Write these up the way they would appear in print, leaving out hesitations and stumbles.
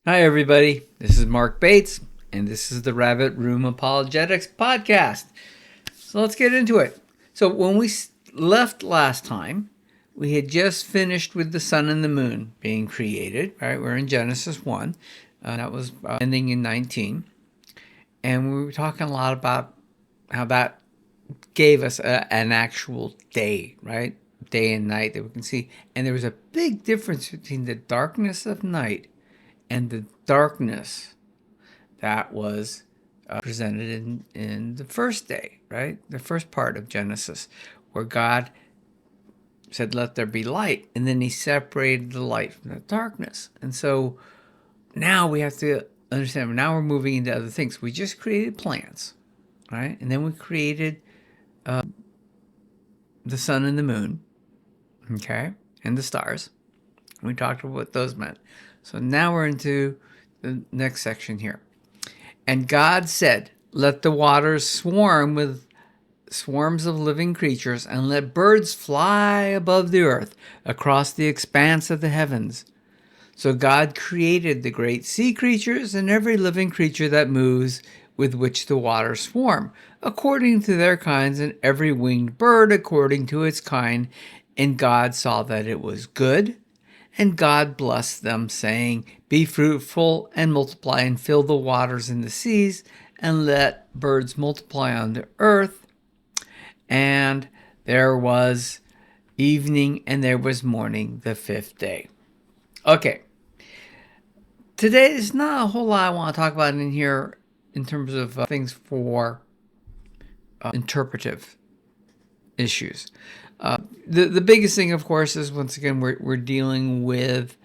Hi, everybody. This is Mark Bates, and this is the Rabbit Room Apologetics podcast. So let's get into it. So when we left last time, we had just finished with the sun and the moon being created, right? We're in Genesis 1. That was ending in 19. And we were talking a lot about how that gave us an actual day, right? Day and night that we can see. And there was a big difference between the darkness of night and the darkness that was presented in the first day, right? The first part of Genesis, where God said, "Let there be light," and then he separated the light from the darkness. And so now we have to understand, now we're moving into other things. We just created plants, right? And then we created the sun and the moon, okay, and the stars. We talked about what those meant. So now we're into the next section here. And God said, "Let the waters swarm with swarms of living creatures, and let birds fly above the earth across the expanse of the heavens." So God created the great sea creatures and every living creature that moves, with which the waters swarm, according to their kinds, and every winged bird according to its kind. And God saw that it was good. And God blessed them, saying, "Be fruitful and multiply, and fill the waters in the seas, and let birds multiply on the earth." And there was evening and there was morning the fifth day. Okay. Today, there's not a whole lot I want to talk about in here in terms of things for interpretive issues. The biggest thing, of course, is once again we're dealing with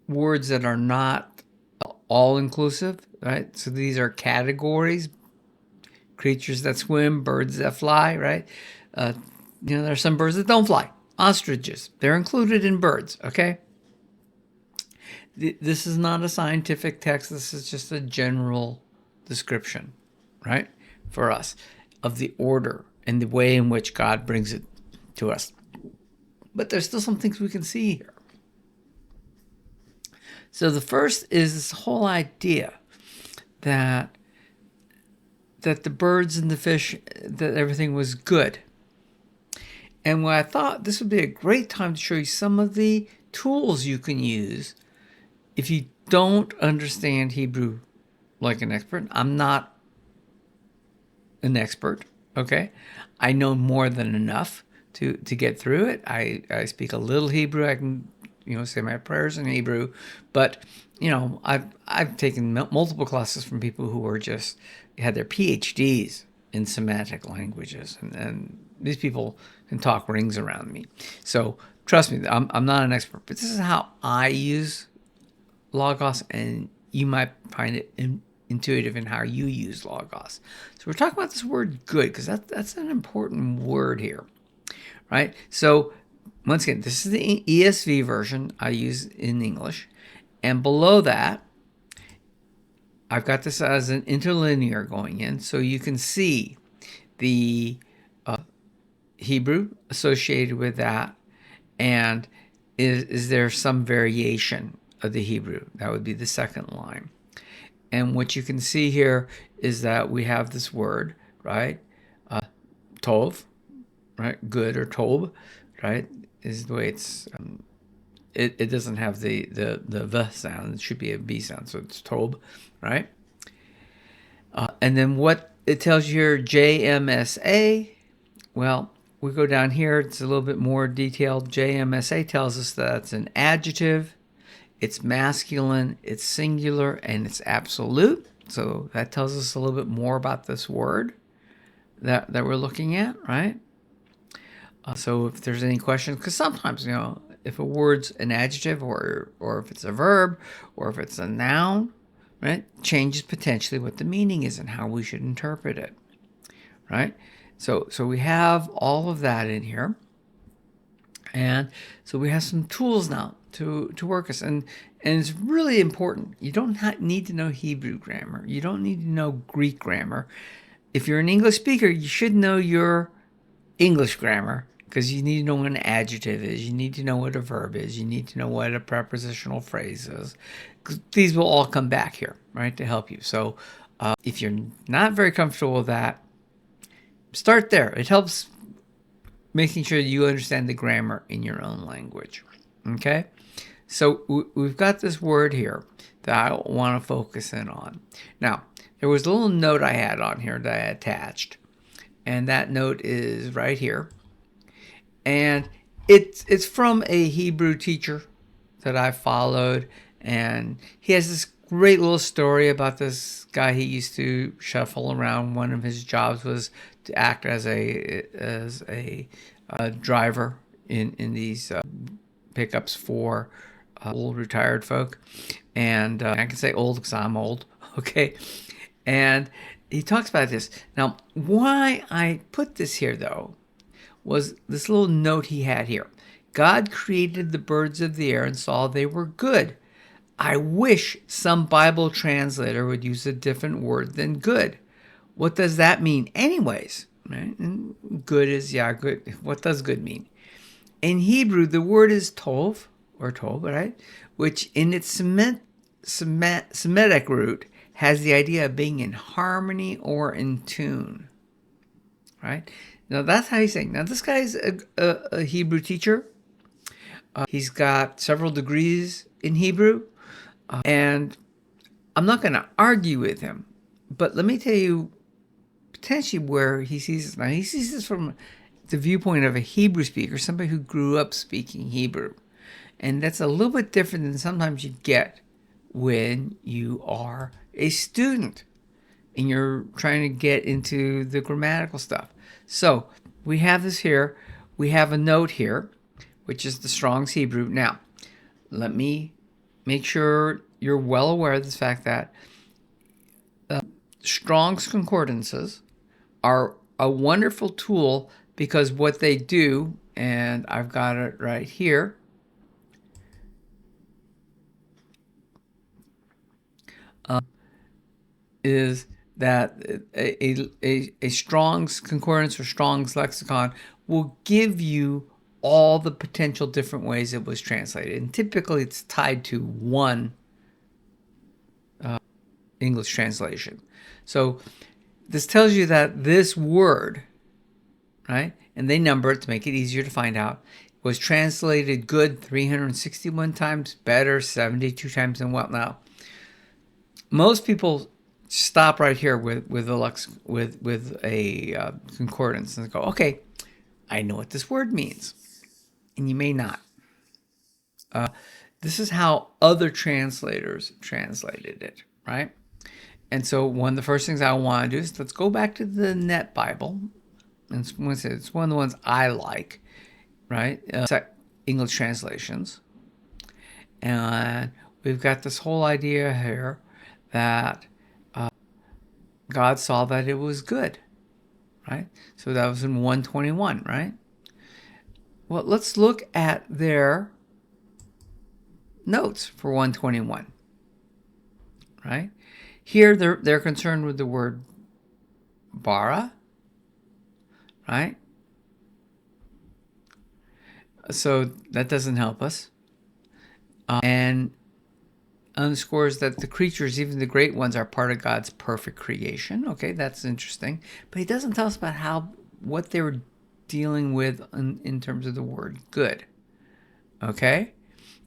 words that are not all inclusive, right? So these are categories: creatures that swim, birds that fly, right? There are some birds that don't fly. Ostriches, they're included in birds, okay? This is not a scientific text. This is just a general description, right, for us of the order and the way in which God brings it to us. But there's still some things we can see here. So the first is this whole idea that the birds and the fish, that everything was good. And what I thought this would be a great time to show you some of the tools you can use if you don't understand Hebrew like an expert. I'm not an expert, okay? I know more than enough to get through it. I speak a little Hebrew. I can, say my prayers in Hebrew. But, I've taken multiple classes from people who were just had their PhDs in Semitic languages. And these people can talk rings around me. So trust me, I'm not an expert. But this is how I use Logos, and you might find it intuitive in how you use Logos. So we're talking about this word "good" because that's an important word here, right? So once again, this is the ESV version I use in English, and below that, I've got this as an interlinear going in, so you can see the Hebrew associated with that, and is there some variation of the Hebrew? That would be the second line. And what you can see here is that we have this word, right? Tov, right? Good, or tob, right? Is the way it's, it doesn't have the v sound. It should be a b sound. So it's tob, right? And then what it tells you here, JMSA. Well, we go down here. It's a little bit more detailed. JMSA tells us that it's an adjective. It's masculine, it's singular, and it's absolute. So that tells us a little bit more about this word that we're looking at, right? So if there's any questions, because sometimes, if a word's an adjective or if it's a verb or if it's a noun, right, changes potentially what the meaning is and how we should interpret it, right? So we have all of that in here. And so we have some tools now to work us. And it's really important. You don't need to know Hebrew grammar. You don't need to know Greek grammar. If you're an English speaker, you should know your English grammar, because you need to know what an adjective is. You need to know what a verb is. You need to know what a prepositional phrase is. These will all come back here, right, to help you. So if you're not very comfortable with that, start there. It helps making sure you understand the grammar in your own language. Okay? So we've got this word here that I want to focus in on. Now, there was a little note I had on here that I attached, and that note is right here. And it's from a Hebrew teacher that I followed, and he has this great little story about this guy he used to shuffle around. One of his jobs was to act as a driver in these pickups for old retired folk. And I can say old because I'm old, okay? And he talks about this. Now, why I put this here, though, was this little note he had here. God created the birds of the air and saw they were good. I wish some Bible translator would use a different word than good. What does that mean anyways? Right? And good is, good. What does good mean? In Hebrew, the word is tov, or tov, right? Which in its Semitic root has the idea of being in harmony or in tune, right? Now, that's how he's saying. Now, this guy's a Hebrew teacher. He's got several degrees in Hebrew. And I'm not going to argue with him. But let me tell you potentially where he sees this. Now, he sees this from the viewpoint of a Hebrew speaker, somebody who grew up speaking Hebrew. And that's a little bit different than sometimes you get when you are a student and you're trying to get into the grammatical stuff. So we have this here. We have a note here, which is the Strong's Hebrew. Now, let me make sure you're well aware of the fact that Strong's concordances are a wonderful tool because what they do, and I've got it right here, is that a Strong's concordance or Strong's lexicon will give you all the potential different ways it was translated. And typically it's tied to one English translation. So this tells you that this word, right, and they number it to make it easier to find out, was translated good 361 times, better 72 times, and what now? Most people stop right here with a concordance and go, okay, I know what this word means, and you may not. This is how other translators translated it, right? And so one of the first things I want to do is let's go back to the Net Bible. And it's one of the ones I like, right? English translations. And we've got this whole idea here that God saw that it was good, right? So that was in 121, right? Well, let's look at their notes for 121, right? Here they're concerned with the word bara, right? So that doesn't help us. And underscores that the creatures, even the great ones, are part of God's perfect creation. Okay, that's interesting. But he doesn't tell us about what they were dealing with in terms of the word good. Okay?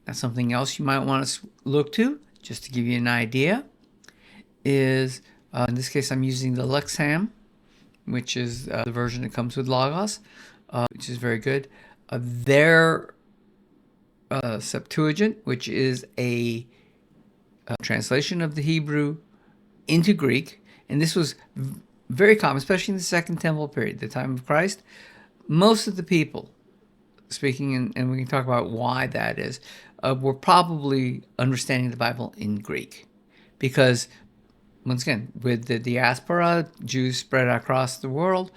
That's something else you might want to look to, just to give you an idea, is, in this case, I'm using the Lexham, which is the version that comes with Logos, which is very good. Their Septuagint, which is a translation of the Hebrew into Greek, and this was very common, especially in the Second Temple period, the time of Christ. Most of the people speaking, and we can talk about why that is, were probably understanding the Bible in Greek, because once again, with the diaspora, Jews spread across the world.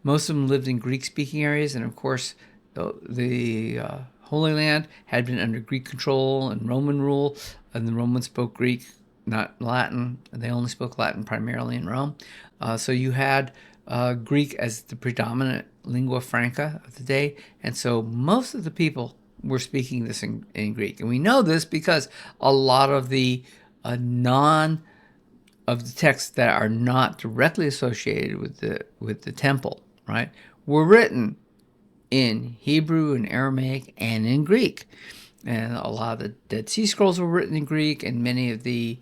Most of them lived in Greek-speaking areas, and of course, the Holy Land had been under Greek control and Roman rule, and the Romans spoke Greek, not Latin. They only spoke Latin primarily in Rome. So you had Greek as the predominant lingua franca of the day, and so most of the people were speaking this in Greek. And we know this because a lot of the texts that are not directly associated with the temple, right, were written in Hebrew and Aramaic and in Greek. And a lot of the Dead Sea Scrolls were written in Greek, and many of the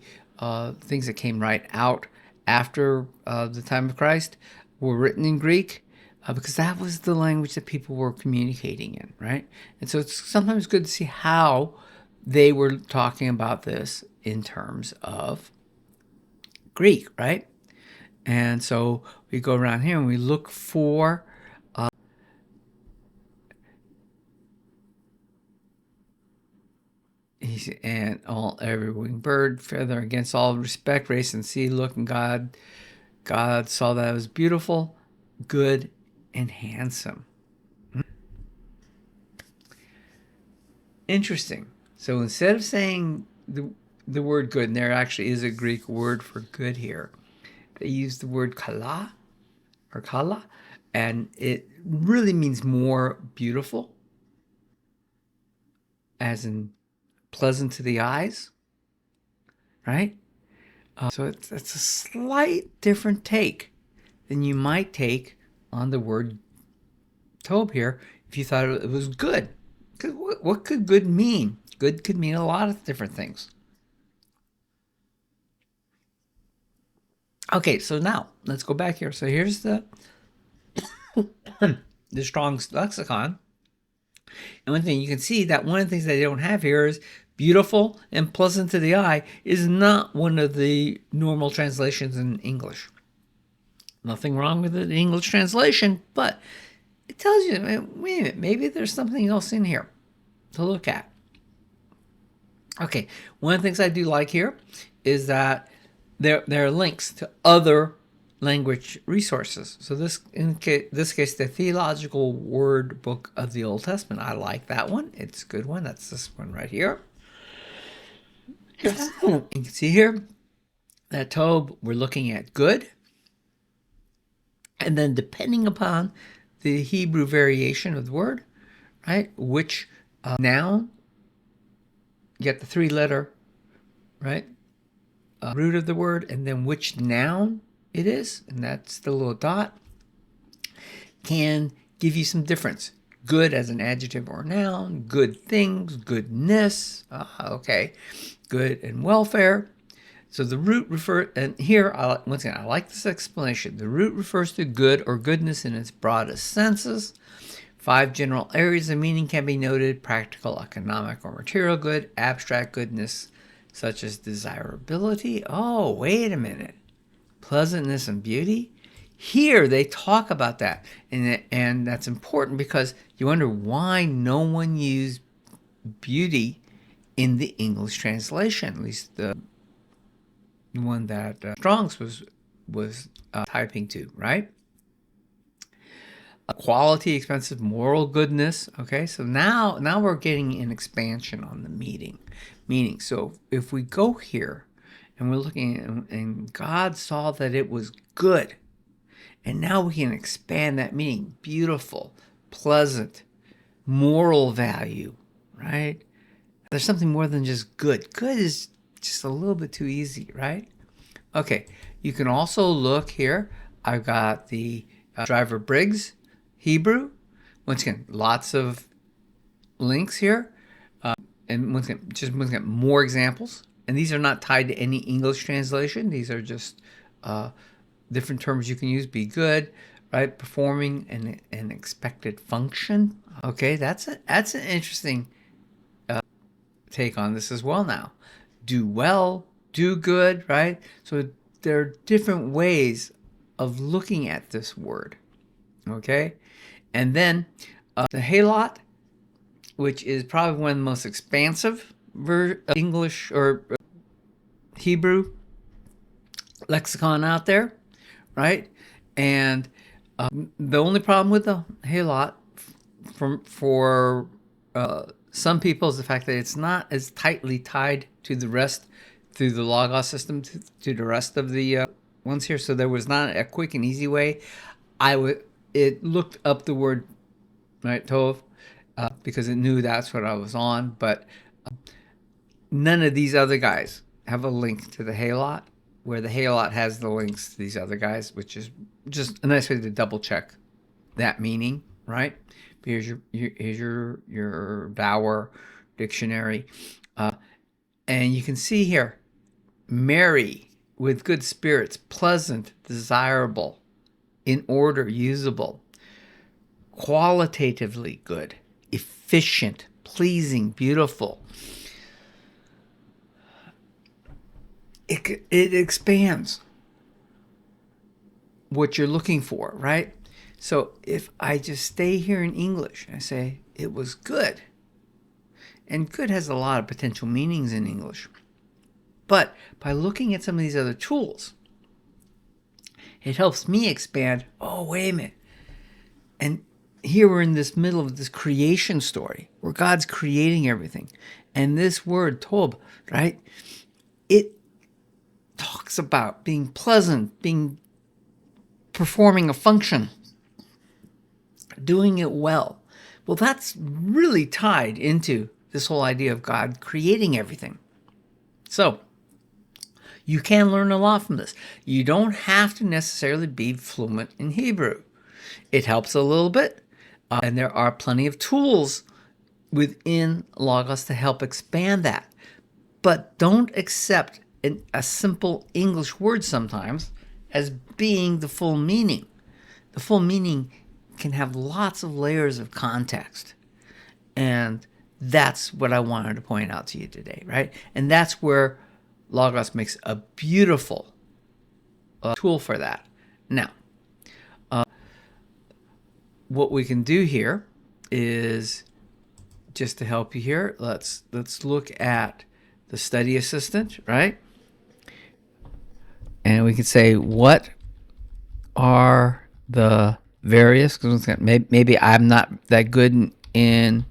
things that came right out after the time of Christ were written in Greek, because that was the language that people were communicating in, right? And so it's sometimes good to see how they were talking about this in terms of Greek, right? And so we go around here and we look for and every winged bird, feather against all respect, race and sea, look, and God saw that it was beautiful, good, and handsome. Interesting. So instead of saying the word good, and there actually is a Greek word for good here, they use the word kala, and it really means more beautiful, as in pleasant to the eyes, right? So it's a slight different take than you might take on the word tob here if you thought it was good. What could good mean? Good could mean a lot of different things. Okay, so now let's go back here. So here's the Strong's lexicon. And one thing you can see that one of the things they don't have here is beautiful and pleasant to the eye is not one of the normal translations in English. Nothing wrong with the English translation, but it tells you, wait a minute, maybe there's something else in here to look at. Okay, one of the things I do like here is that there are links to other language resources. So in this case, the Theological Word Book of the Old Testament. I like that one. It's a good one. That's this one right here. You can see here that Tob, we're looking at good. And then depending upon the Hebrew variation of the word, right, which noun, you get the three-letter, right, root of the word, and then which noun it is, and that's the little dot, can give you some difference. Good as an adjective or noun, good things, goodness, okay, good and welfare. So the root and here, once again, I like this explanation. The root refers to good or goodness in its broadest senses. 5 general areas of meaning can be noted: practical, economic, or material good, abstract goodness, such as desirability. Oh, wait a minute. Pleasantness and beauty. Here they talk about that, and that's important because you wonder why no one used beauty in the English translation, at least the one that Strong's was typing to, right? Quality, expensive, moral goodness. Okay, so now we're getting an expansion on the meaning. So if we go here and we're looking at, and God saw that it was good, and now we can expand that meaning: beautiful, pleasant, moral value, right? There's something more than just good. Good is just a little bit too easy, right? Okay, you can also look here. I've got the Driver Briggs Hebrew. Once again, lots of links here. And once again, more examples. And these are not tied to any English translation. These are just different terms you can use. Be good, right? Performing an expected function. Okay, that's an interesting take on this as well now. Do well, do good, right? So there are different ways of looking at this word, okay? And then the halot, which is probably one of the most expansive English or Hebrew lexicon out there, right? And the only problem with the halot for some people is the fact that it's not as tightly tied to the rest through the Logos system to the rest of the ones here. So there was not a quick and easy way. it looked up the word, right, Tov, because it knew that's what I was on, but none of these other guys have a link to the Halot, where the Halot has the links to these other guys, which is just a nice way to double check that meaning, right? Here's your Bauer dictionary, and you can see here, merry, with good spirits, pleasant, desirable, in order, usable, qualitatively good, efficient, pleasing, beautiful. It expands what you're looking for, right? So if I just stay here in English, I say it was good. And good has a lot of potential meanings in English. But by looking at some of these other tools, it helps me expand, oh, wait a minute. And here we're in this middle of this creation story where God's creating everything. And this word, tob, right? It talks about being pleasant, performing a function, doing it well. Well, that's really tied into this whole idea of God creating everything. So you can learn a lot from this. You don't have to necessarily be fluent in Hebrew. It helps a little bit, and there are plenty of tools within Logos to help expand that. But don't accept a simple English word sometimes as being the full meaning. The full meaning can have lots of layers of context. And that's what I wanted to point out to you today, right? And that's where Logos makes a beautiful tool for that. Now, what we can do here is, just to help you here, let's look at the study assistant, right? And we can say, what are the various, because maybe I'm not that good in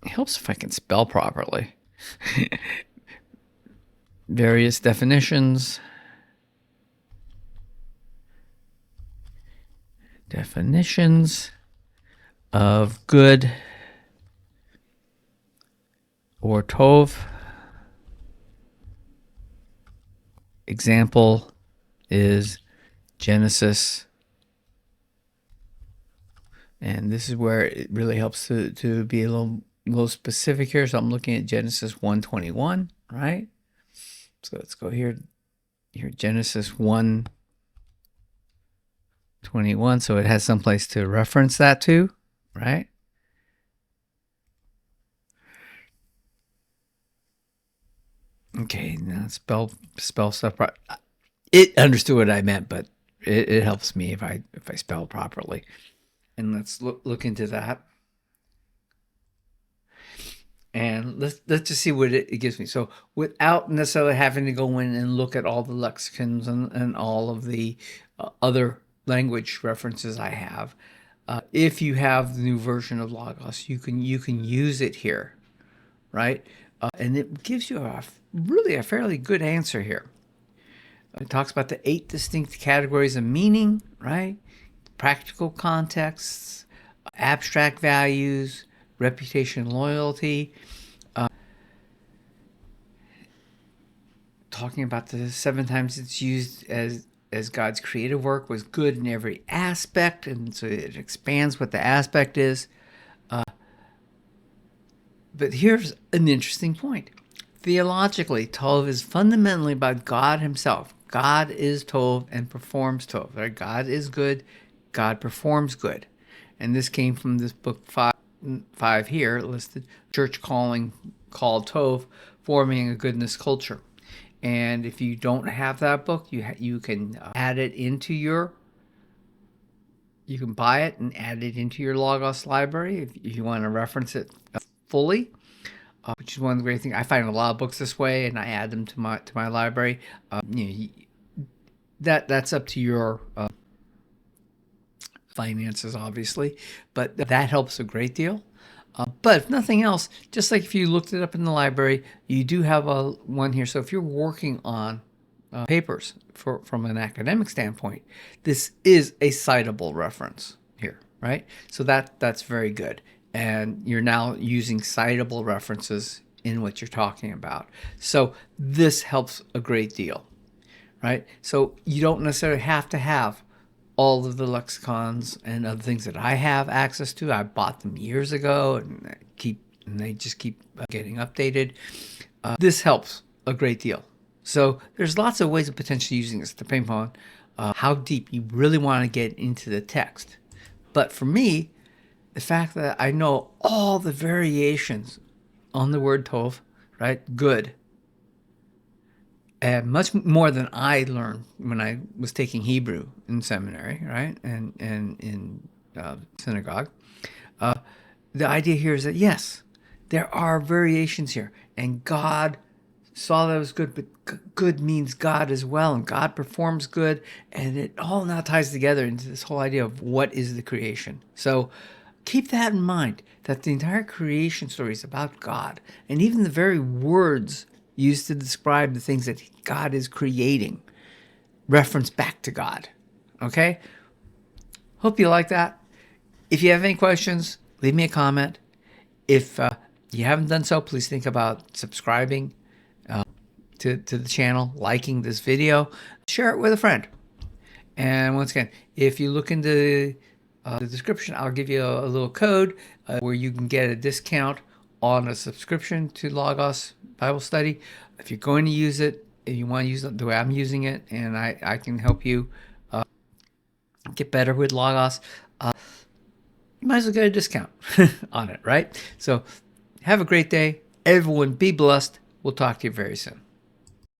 it helps if I can spell properly. Various definitions of good or tov. Example is Genesis. And this is where it really helps to be a little specific here. So I'm looking at Genesis 1:21, right? So let's go here, Genesis 1:21. So it has some place to reference that to, right? Okay, now spell stuff right. It understood what I meant, but it helps me if I spell properly. And let's look into that. And let's just see what it gives me. So without necessarily having to go in and look at all the lexicons and all of the other language references I have, if you have the new version of Logos, you can use it here, right? And it gives you really a fairly good answer here. It talks about the 8 distinct categories of meaning, right? Practical contexts, abstract values, reputation, loyalty. Talking about the 7 times it's used as God's creative work was good in every aspect, and so it expands what the aspect is. But here's an interesting point. Theologically, Tov is fundamentally about God himself. God is Tov and performs Tov. Right? God is good. God performs good. And this came from this book 5 here, listed, Church called Tov, Forming a Goodness Culture. And if you don't have that book, you can add it into you can buy it and add it into your Logos library if you want to reference it fully, which is one of the great things. I find a lot of books this way, and I add them to my library. That's up to your finances, obviously, but that helps a great deal. But if nothing else, just like if you looked it up in the library, you do have one here. So if you're working on papers from an academic standpoint, this is a citable reference here, right? So that's very good. And you're now using citable references in what you're talking about. So this helps a great deal, right? So you don't necessarily have to have all of the lexicons and other things that I have access to. I bought them years ago, and they just keep getting updated. This helps a great deal. So there's lots of ways of potentially using this depending on how deep you really want to get into the text. But for me, the fact that I know all the variations on the word tov, right? Good. And much more than I learned when I was taking Hebrew in seminary, right? And in synagogue. The idea here is that, yes, there are variations here. And God saw that it was good, but good means God as well. And God performs good. And it all now ties together into this whole idea of what is the creation. So keep that in mind, that the entire creation story is about God. And even the very words used to describe the things that God is creating reference back to God. Okay? Hope you like that. If you have any questions, leave me a comment. If you haven't done so, please think about subscribing to the channel, liking this video, share it with a friend. And once again, if you look into the description, I'll give you a little code where you can get a discount on a subscription to Logos Bible Study. If you're going to use it, if you want to use it the way I'm using it, and I can help you get better with Logos, you might as well get a discount on it, right? So have a great day. Everyone be blessed. We'll talk to you very soon.